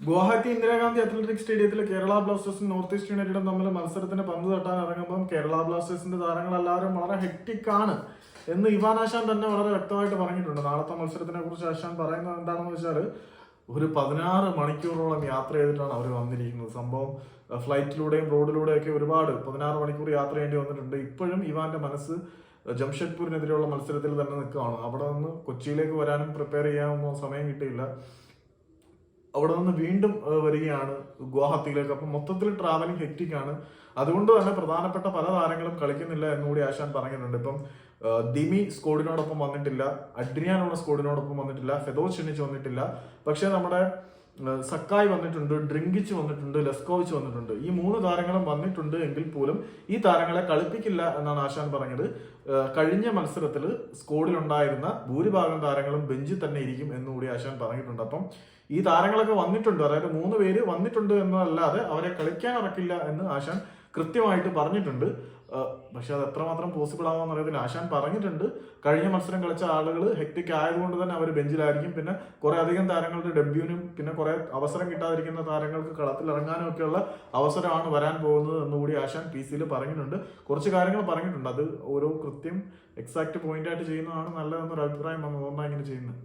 Guwahati Indira Gandhi athletic സ്റ്റേഡിയത്തിൽ Kerala ബ്ലാസ്റ്റേഴ്സും north east യുണൈറ്റഡും തമ്മിൽ മത്സരത്തിന് പന്ത് തട്ടാൻ ഇറങ്ങുമ്പോൾ കേരള ബ്ലാസ്റ്റേഴ്സിന്റെ താരങ്ങളെല്ലാവരും വളരെ ഹെക്ടിക് ആണ് എന്ന് ഇവാൻ ആശാൻ തന്നെ വളരെ വ്യക്തമായിട്ട് പറഞ്ഞിട്ടുണ്ട്. നാളത്തെ മത്സരത്തിനെ കുറിച്ച് ആശാൻ പറയുന്നത് എന്താണെന്ന് വെച്ചാൽ, ഒരു 16 മണിക്കൂറോളം യാത്ര ചെയ്തിട്ടാണ് അവർ വന്നിരിക്കുന്നത്. സംഭവം ഫ്ലൈറ്റിലൂടെയും റോഡിലൂടെയും ഒക്കെ ഒരുപാട് 16 മണിക്കൂർ യാത്ര ചെയ്യേണ്ടി വന്നിട്ടുണ്ട്. ഇപ്പോഴും ഇവാന്റെ മനസ്സ് ജംഷഡ്പൂരിനെതിരെയുള്ള മത്സരത്തിൽ തന്നെ നിൽക്കുകയാണ്. അവിടെ നിന്ന് കൊച്ചിയിലേക്ക് വരാനും പ്രിപ്പയർ ചെയ്യാനൊന്നും സമയം കിട്ടിയില്ല. അവിടെ നിന്ന് വീണ്ടും വരികയാണ് ഗുവാഹത്തിയിലേക്ക്. അപ്പം മൊത്തത്തിൽ ട്രാവലിംഗ് ഹെക്റ്റിക് ആണ്. അതുകൊണ്ട് തന്നെ പ്രധാനപ്പെട്ട പല താരങ്ങളും കളിക്കുന്നില്ല എന്നുകൂടി ആശാൻ പറഞ്ഞിട്ടുണ്ട്. ഇപ്പം ദിമി സ്കോഡിനോടൊപ്പം വന്നിട്ടില്ല, അഡ്രിയാനോടെ സ്കോഡിനോടൊപ്പം വന്നിട്ടില്ല, ഫെദോസ് ക്ഷണിച്ച് വന്നിട്ടില്ല. പക്ഷെ നമ്മുടെ സക്കായ് വന്നിട്ടുണ്ട്, ഡ്രിങ്കിച്ച് വന്നിട്ടുണ്ട്, ലെസ്കോവിച്ച് വന്നിട്ടുണ്ട്. ഈ 3 താരങ്ങളും വന്നിട്ടുണ്ട് എങ്കിൽ പോലും ഈ താരങ്ങളെ കളിപ്പിക്കില്ല എന്നാണ് ആശാൻ പറഞ്ഞത്. കഴിഞ്ഞ മത്സരത്തിൽ സ്കോഡിലുണ്ടായിരുന്ന ഭൂരിഭാഗം താരങ്ങളും ബെഞ്ചിൽ തന്നെ ഇരിക്കും എന്നുകൂടി ആശാൻ പറഞ്ഞിട്ടുണ്ട്. അപ്പം ഈ താരങ്ങളൊക്കെ വന്നിട്ടുണ്ട്, അതായത് 3 പേര് വന്നിട്ടുണ്ട് എന്നതല്ലാതെ അവരെ കളിക്കാൻ ഇറക്കില്ല എന്ന് ആശാൻ കൃത്യമായിട്ട് പറഞ്ഞിട്ടുണ്ട്. പക്ഷെ അത് എത്രമാത്രം പോസിബിൾ ആവാന്ന് അറിയത്തില്ല. ആശാൻ പറഞ്ഞിട്ടുണ്ട് കഴിഞ്ഞ മത്സരം കളിച്ച ആളുകൾ ഹെക്ടിക് ആയതുകൊണ്ട് തന്നെ അവർ ബെഞ്ചിലായിരിക്കും. പിന്നെ കുറെ അധികം താരങ്ങളുടെ ഡെബ്യൂനും പിന്നെ കുറെ അവസരം കിട്ടാതിരിക്കുന്ന താരങ്ങൾക്ക് കളത്തിൽ ഇറങ്ങാനും ഒക്കെയുള്ള അവസരമാണ് വരാൻ പോകുന്നത് എന്നുകൂടി ആശാൻ PC-യിൽ പറഞ്ഞിട്ടുണ്ട്. കുറച്ച് കാര്യങ്ങൾ പറഞ്ഞിട്ടുണ്ട്. അത് ഓരോ കൃത്യം എക്സാക്ട് പോയിന്റ് ആയിട്ട് ചെയ്യുന്നതാണ് നല്ലതെന്നൊരു അഭിപ്രായം വന്നതുകൊണ്ടാണ് ഇങ്ങനെ ചെയ്യുന്നത്.